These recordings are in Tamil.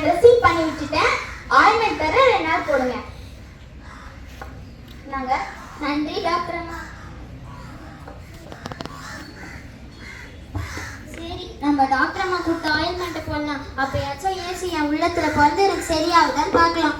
ட்ரெஸ்ஸிங் பண்ணி விட்டுட்டேன். ஆயில்மெண்ட் தர 2 நாள் போடுங்க. நாங்க நன்றி டாக்டர் அம்மா. சரி, நம்ம டாக்டர் அம்மா கொடுத்த ஆயில்மெண்ட் போடலாம். அப்பயாச்சும் ஏசி என் உள்ளத்துல பிறந்து எனக்கு சரியாகுதான்னு பார்க்கலாம்.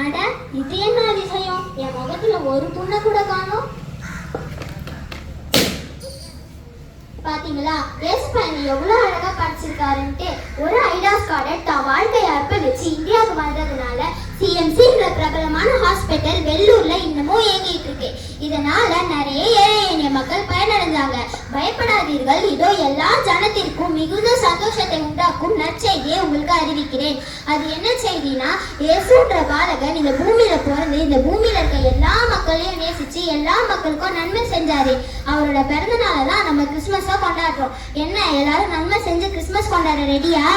அட, இது என்ன அதிசயம்? என் முகத்துல ஒரு புண்ணை கூட காணோம். பாத்தீங்களா, ஏசுபாணி எவ்வளவு அழகா படிச்சிருக்காருன்ட்டு. ஒரு ஐடாஸ் கார்டை தான் வாழ்க்கையை அர்ப்பணிச்சு இந்தியாவுக்கு வந்ததுனால சிஎம்சின்ற பிரபலமான ஹாஸ்பிட்டல் வெள்ளூர்ல இன்னமும் இயங்கிட்டு இருக்கு. இதனால நிறைய ஏழை எளிய மக்கள் பயனடைஞ்சாங்க. பயப்படாதீர்கள், இதோ எல்லா ஜனத்திற்கும் மிகுந்த சந்தோஷத்தை உண்டாக்கும் நற்செய்தியை உங்களுக்கு அறிவிக்கிறேன். அது என்ன செய்தினா, இயேசுன்ற பாலகன் இந்த பூமியில பிறந்து இந்த பூமியில இருக்க எல்லா மக்களையும் நேசிச்சு எல்லா மக்களுக்கும் நன்மை செஞ்சாரு. அவரோட பிறந்த நாளை தான் நம்ம கிறிஸ்துமஸா கொண்டாடுறோம். என்ன, எல்லாரும் நன்மை செஞ்சு கிறிஸ்துமஸ் கொண்டாட ரெடியா?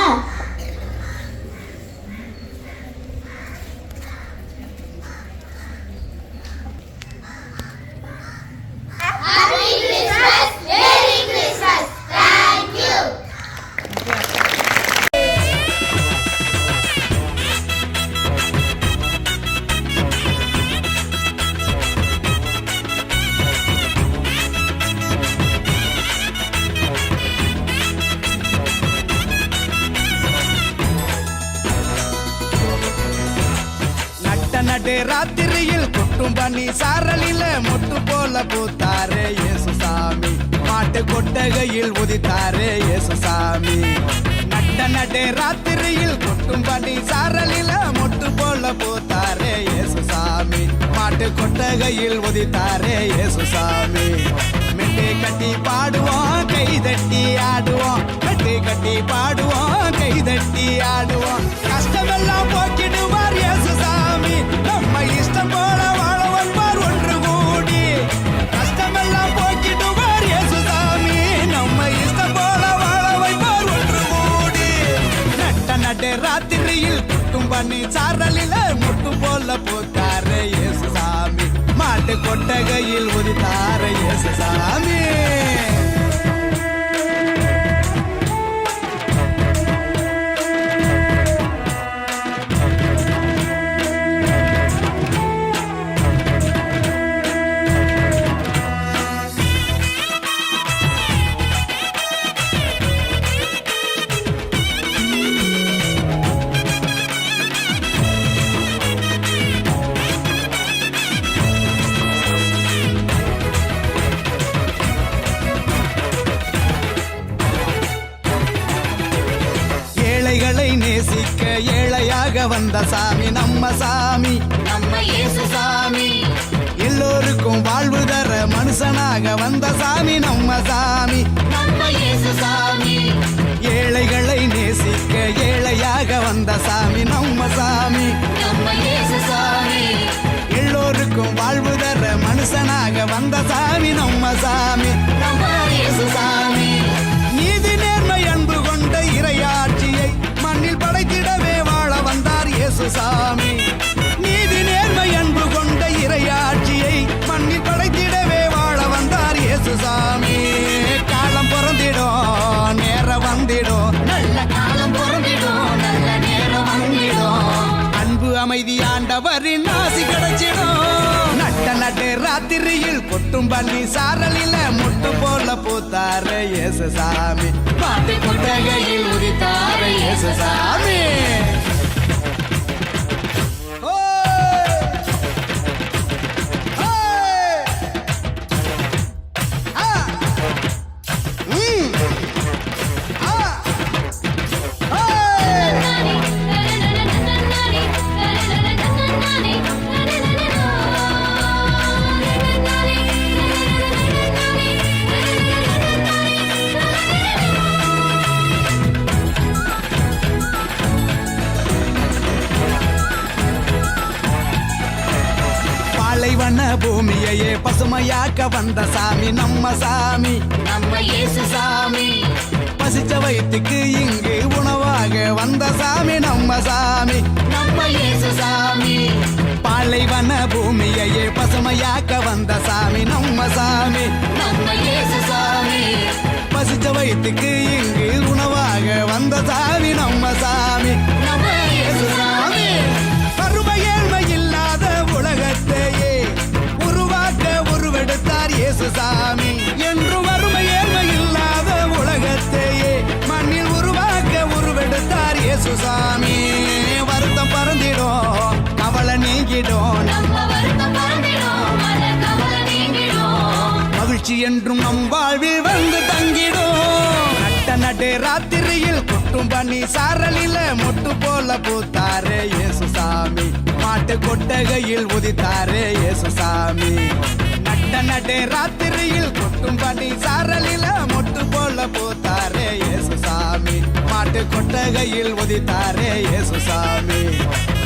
நடு ராத்திரியில் கொட்டும் பனி சாரலில மொட்டு போல பூத்தாரே இயேசுசாமி. மாட்டு கொட்டகையில் உதித்தாரே இயேசுசாமி. நடு ராத்திரியில் கொட்டும் பனி சாரலில மொட்டு போல பூத்தாரே இயேசுசாமி. மாட்டு கொட்டகையில் உதித்தாரே இயேசுசாமி. மெட்டு கட்டி பாடுவோம், கை தட்டி ஆடுவோம். மெட்டு கட்டி பாடுவோம், கை தட்டி ஆடுவோம். கஷ்டமெல்லாம் போக்கிடுவார் இயேசுசாமி. நம்ம இஷ்டம் போல வாழ வந்தார் ஒன்று கூடி. கஷ்டமெல்லாம் போக்கிடுவார் இயேசுசாமி. நம்ம இஷ்டம் போல வாழ வைப்பார் ஒன்று கூடி. நடு ராத்திரியில் குட்டும் பண்ணி சாரலில முட்டு போல பூத்தாரு இயேசுசாமி. மாட்டு கொட்டகையில் உதித்தாரு இயேசுசாமி. நேசிக்க ஏழையாக வந்த சாமி நம்ம சாமி, நம்ம இயேசுசாமி. எல்லோருக்கும் வாழ்வு தர மனுஷனாக வந்த சாமி நம்ம சாமி, நம்ம இயேசுசாமி. ஏழைகளை நேசிக்க ஏழையாக வந்த சாமி நம்ம சாமி, நம்ம இயேசுசாமி. எல்லோருக்கும் வாழ்வு தர மனுஷனாக வந்த சாமி நம்ம சாமி, நம்ம இயேசுசாமி. நீதி நேர்மை அன்பு கொண்ட இறையாட்சியை மண்ணில் படைத்திடவே வாழ வந்தார் இயேசுசாமி. நீதி நேர்மை அன்பு கொண்ட இறையாட்சியை மண்ணில் படைத்திடவே வாழ வந்தார் இயேசுசாமி. காலம் பிறந்திடும், நேரம் வந்திடும், நல்ல காலம் பிறந்திடும், நல்ல நேரம் வந்திடும். அன்பு அமைதி ஆண்டவரின் ஆசி கிடைச்சிடும். நடு ராத்திரியில் கொட்டும் பள்ளி சாரலில முட்டு போல பூத்தாரு இயேசுசாமி. பாட்டு கொட்டகையில் உதித்தாரு இயேசுசாமி. பூமியையே பசுமையாக்க வந்த சாமி நம்ம சாமி, நம்ம இயேசு சாமி. பசிச்ச வயிற்றுக்கு இங்கு உணவாக வந்த சாமி நம்ம சாமி, நம்ம இயேசு சாமி. பாலைவன பூமியையே பசுமையாக்க வந்த சாமி நம்ம சாமி, நம்ம இயேசு சாமி. பசிச்ச வயிற்றுக்கு இங்கு உணவாக வந்த சாமி நம்ம சாமி, நம்ம இயேசு சாமி. வறுமை ஏழ்மை இல்லாத உலகத்தையே உருவாக்க உருவெடுத்தார் இயேசு சாமி. என்று வறுமை ஏழ்மை இல்லாத உலகத்தையே மண்ணில் உருவாக்க உருவெடுத்தார் இயேசு சாமி. வருத்தம் பறந்திடும், கவலை நீங்கிடும், நம்ம வருத்தம் பறந்திடும், மன கவலை நீங்கிடும். மகிழ்ச்சி என்றும் நம் வாழ்வில் வந்து தங்கிடும். நட்ட நடு ராத்திரியில் கொட்டும் பண்ணி சாரலில மொட்டு போல பூத்தாரே இயேசு சாமி, மாட்டு கொட்டகையில் உதித்தாரே இயேசு சாமி. நட்ட நடு ராத்திரியில் கொட்டும் பண்ணி சாரலில மொட்டு போல பூத்தாரே இயேசு சாமி, மாட்டு கொட்டகையில் உதித்தாரே இயேசு சாமி.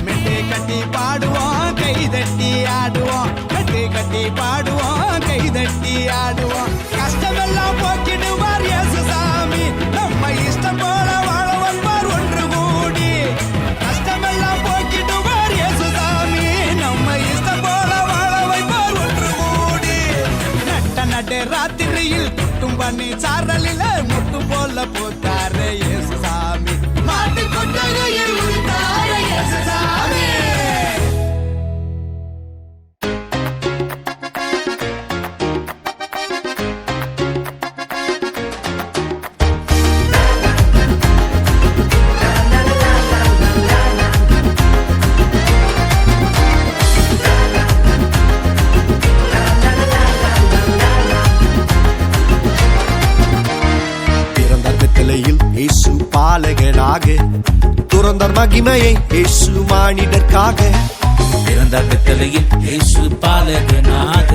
மெட்டு கட்டி பாடுவோம், கை தட்டி ஆடுவோம், மெட்டு கட்டி பாடுவோம், கை தட்டி ஆடுவோம். கஷ்டமெல்லாம் போக்கிடுவார் இயேசு சாமி, நம்ம இஷ்டம் போல வாழ வைப்பார் ஒன்று கூடி. கஷ்டமெல்லாம் போக்கிடுவார் இயேசு சாமி, நம்ம இஷ்டம் போல வாழ வைப்பார் ஒன்று கூடி. நட்ட நடு ராத்திரியில் குட்டும் பண்ணி சாரலில முட்டு போல போத்தாரே இயேசு சாமி, மாட்டு கொட்டகையில் உதித்தாரே இயேசு சாமி. இயேசு பாலகனாக துறந்தார் மகிமையை இயேசு மானிடர்க்காக. பிறந்த பெத்தலையில் இயேசு பாலகனாக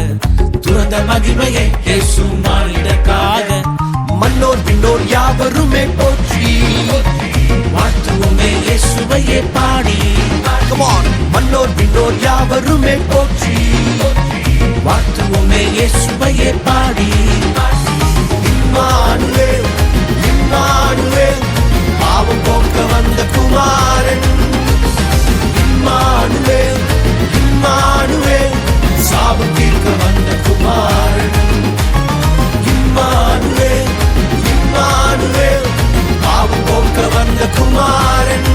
துறந்த மகிமையை இயேசு மானிடர்க்காக. மன்னோர் பின்னோர் யாவருமே போற்றி வாழ்த்துவோமே இயேசுவையே பாடி. Come on. மன்னோர் பின்னோர் யாவருமே போற்றி வாழ்த்துவோமே இயேசுவையே பாடி. இம்மானுவேல் இம்மானுவேல் பாவம் போக்க வந்த குமாரன். இம்மானுவேல் இம்மானுவேல் சாபம் தீர்க்க வந்த குமாரன். இம்மானுவேல் இம்மானுவேல் பாவம் போக்க வந்த குமாரன்.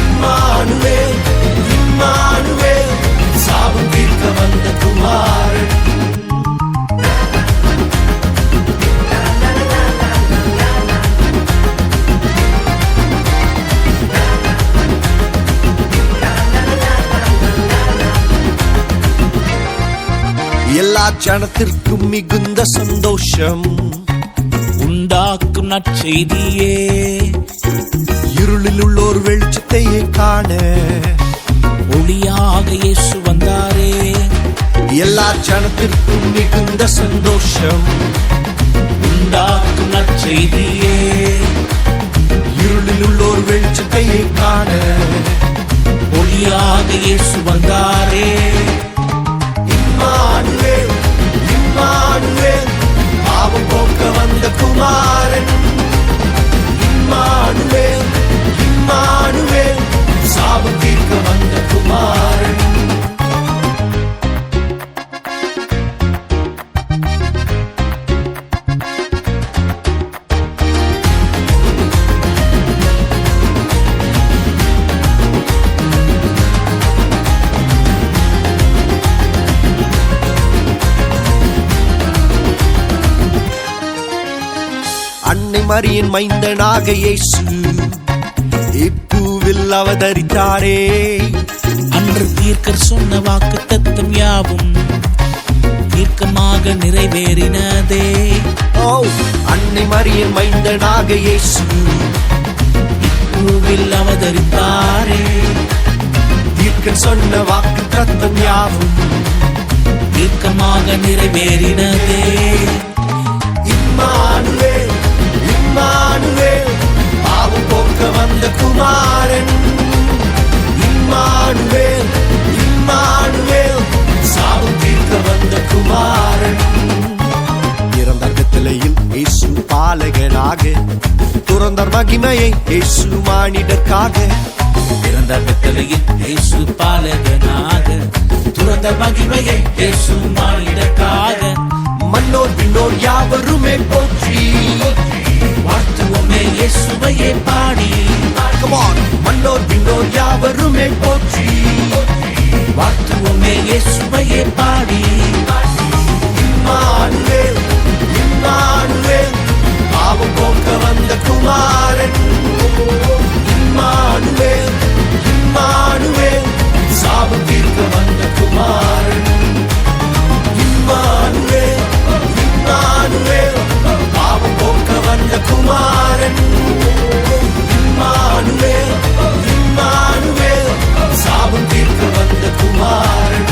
இம்மானுவேல் இம்மானுவேல் சாபம் தீர்க்க வந்த குமாரன். எல்லா ஜனத்திற்கும் மிகுந்த சந்தோஷம் உண்டாக்கும் நற்செய்தியே. இருளில் உள்ளோர் வெளிச்சத்தையே காண ஒளியாக இயேசு வந்தாரே. எல்லா ஜனத்திற்கும் மிகுந்த சந்தோஷம் உண்டாக்கும் நற்செய்தியே. இருளில் உள்ளோர் வெளிச்சத்தையே காண ஒளியாக இயேசு வந்தாரே. இம்மானுவேல் இம்மானுவேல் பாவம் போக்க வந்த குமாரன். இம்மானுவேல் இம்மானுவேல் சாபம் தீர்க்க வந்த குமாரன். அன்னை மரியின் மைந்தனாக இயேசு இப்பூவில் அவதரித்தாரே. அன்று தீர்க்கர் சொன்ன வாக்கு தத்தம் யாவும் தீர்க்கமாக நிறைவேறினதே. ஓ அன்னை மரியின் மைந்தனாக இயேசு பூவில் அவதரித்தாரே. தீர்க்கர் சொன்ன வாக்கு தத்தம் யாவும் தீர்க்கமாக நிறைவேறினதே. இம்மானுவேல் இம்மானுவேல் பாவம் போக்க வந்த குமாரன். இம்மானுவேல் இம்மானுவேல் சாபம் காண்பித்தார் மகிமையை இயேசு மானிடர்க்காக. பிறந்த பெத்தலையில் இயேசு பாலகனாக, துறந்த மகிமையை இயேசு மானிடர்க்காக. மன்னோர் விண்ணோர் யாவருமே போற்றி வாழ்த்துவோமே இயேசுவையே பாடி. Come on. மன்னோர் விண்ணோர் யாவருமே போற்றி வாழ்த்துவோமே இயேசுவையே பாடி. இம்மானுவேல் இம்மானுவேல் பாவம் போக்க வந்த குமாரன். இம்மானுவேல் இம்மானுவேல் சாபம் தீர்க்க வந்த குமாரன். இம்மானுவேல் இம்மானுவேல் பாவம் போக்க வந்த குமாரன். இம்மானுவேல் இம்மானுவேல் சாபம் தீர்க்க வந்த குமாரன்.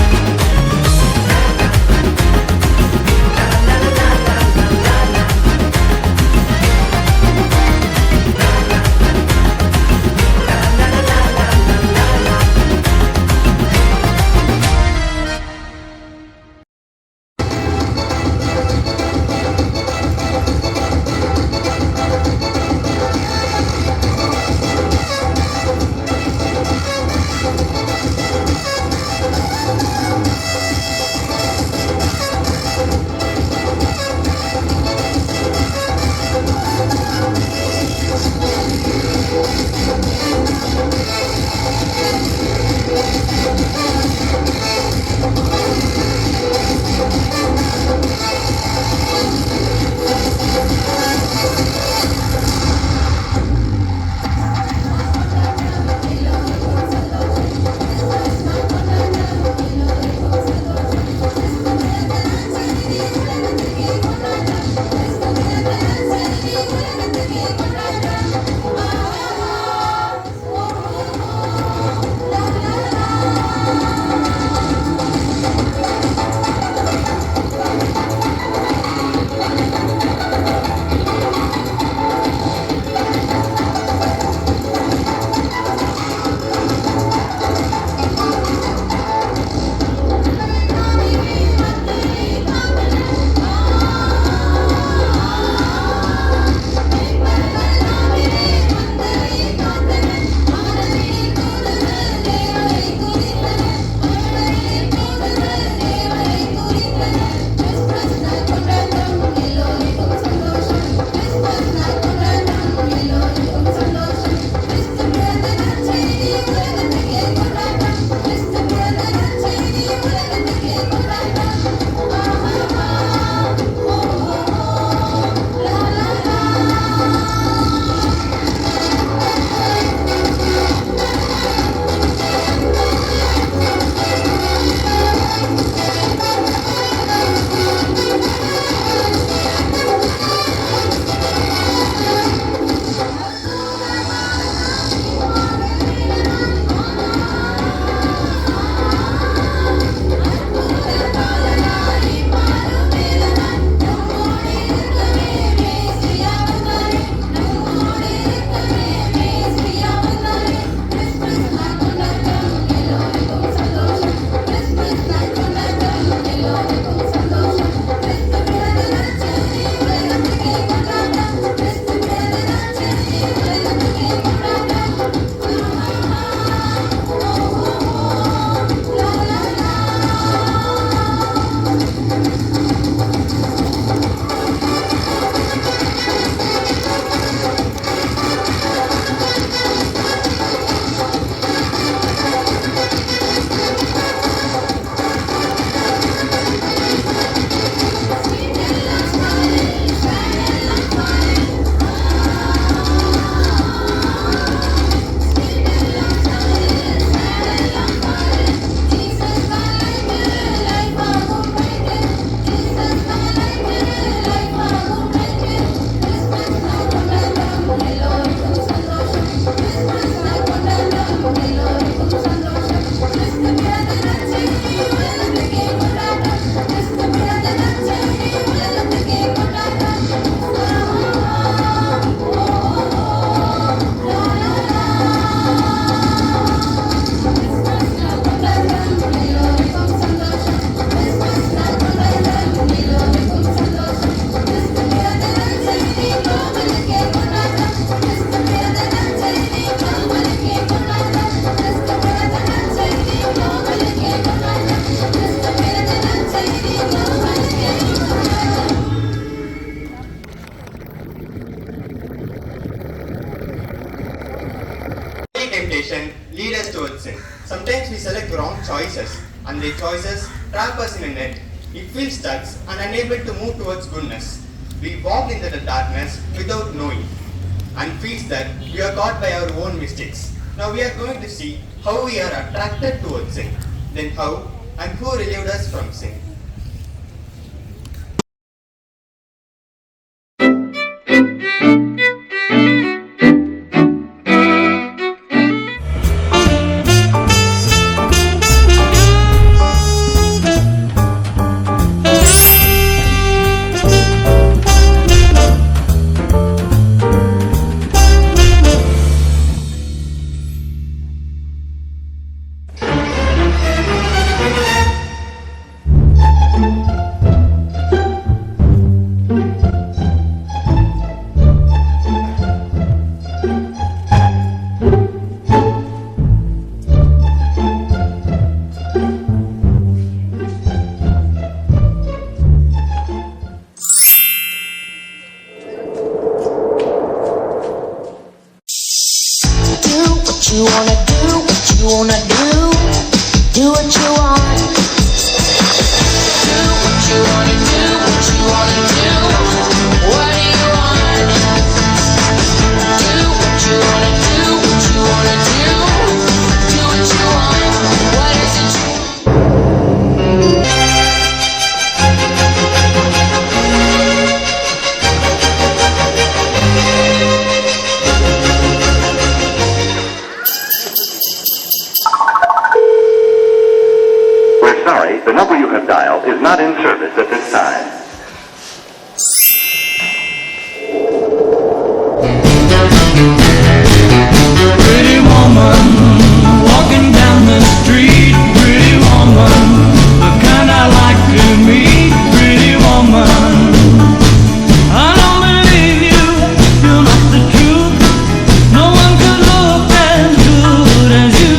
temptation lead us towards sin. Sometimes we select wrong choices, and the choices trap us in a net. We feel stuck and unable to move towards goodness. We walk into the darkness without knowing, and feels that we are caught by our own mistakes. Now we are going to see how we are attracted towards sin, then how and who relieved us from sin. You wanna do what you wanna do what you want. Do what you wanna do, what you wanna do. What do you want? Do what you wanna do, what you wanna do. Do what you want. What is it you Sorry, the number you have dialed is not in service at this time. Pretty woman, walking down the street. Pretty woman, the kind I like to meet. Pretty woman, I don't believe you, you're not the truth. No one could look as good as you.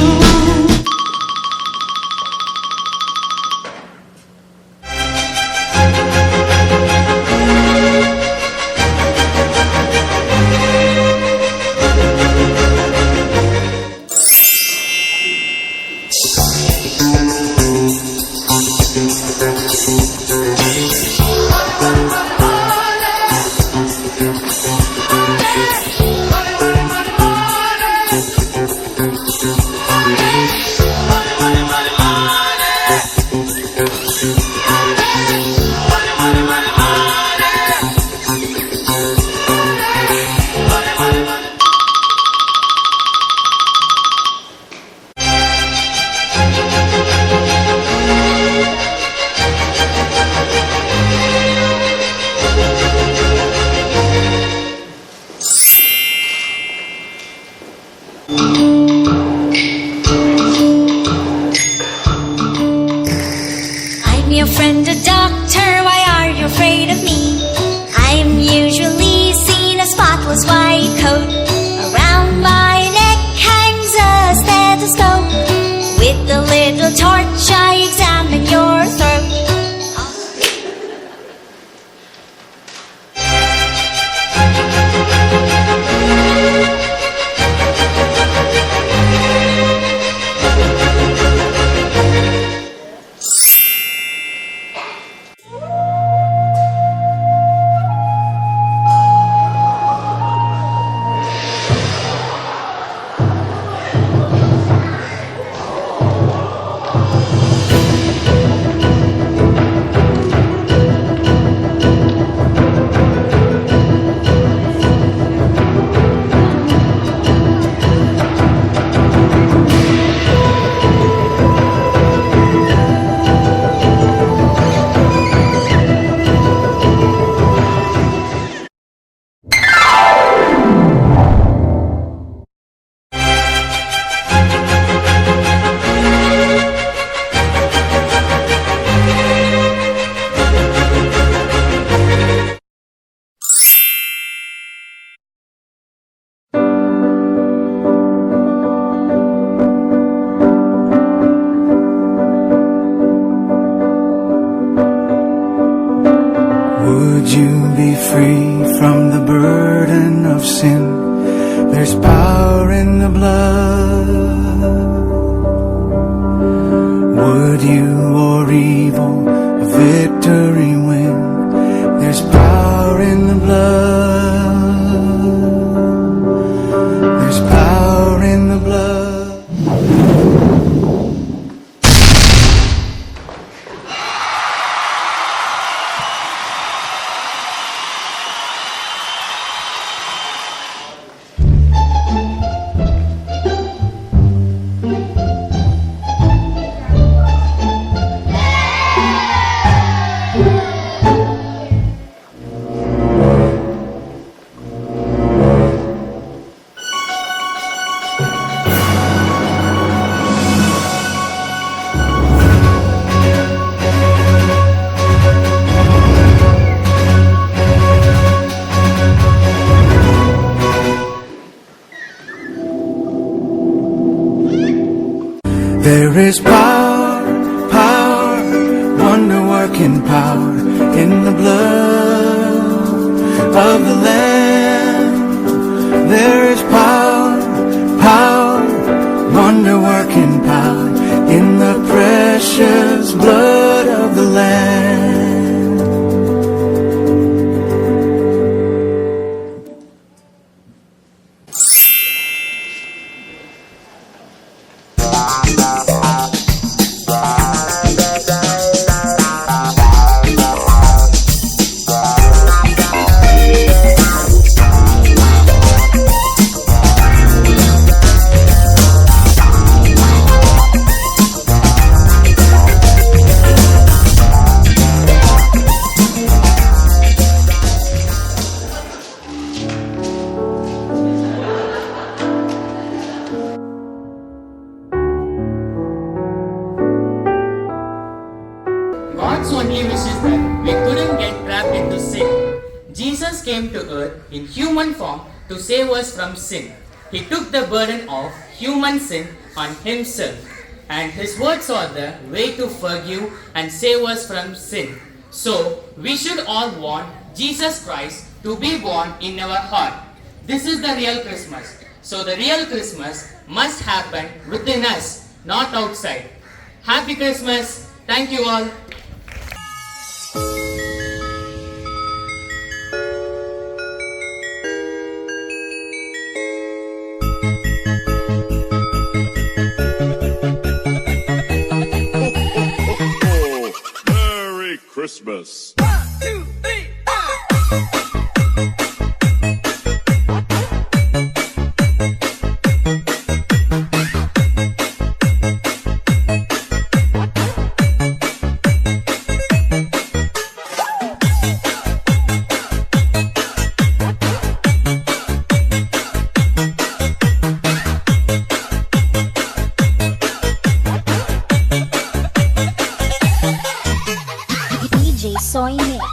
I'm your friend, a doctor. Why are you afraid of me? I'm usually seen a spotless white coat. Around my neck hangs a stethoscope. With a little torch, I examine your throat. Would you be free from the burden of sin? There's power in the blood. Would you or evil a victory win? There's power in the blood. There's power in the blood. There is power, power, wonder-working power in the blood of the Lamb. There is power, power, wonder-working power in the precious blood of the Lamb. God's only wish is that we couldn't get trapped into sin. Jesus came to earth in human form to save us from sin. He took the burden of human sin on himself, and his words are the way to forgive and save us from sin. So, we should all want Jesus Christ to be born in our heart. This is the real Christmas. So, the real Christmas must happen within us, not outside. Happy Christmas! Thank you all. Merry Christmas. DJ Soy Mix.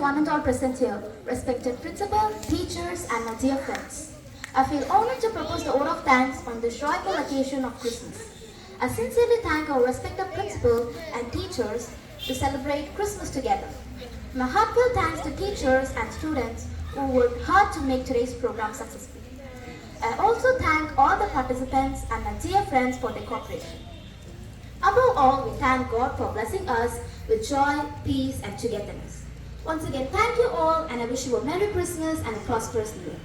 One and all present here, respected principal, teachers, and my dear friends. I feel honored to propose the vote of thanks on this joyful occasion of Christmas. I sincerely thank our respected principal and teachers to celebrate Christmas together. My heartfelt thanks to teachers and students who worked hard to make today's program successful. I also thank all the participants and my dear friends for their cooperation. Above all, we thank God for blessing us with joy, peace, and togetherness. Once again, thank you all, and I wish you a Merry Christmas and a prosperous New Year.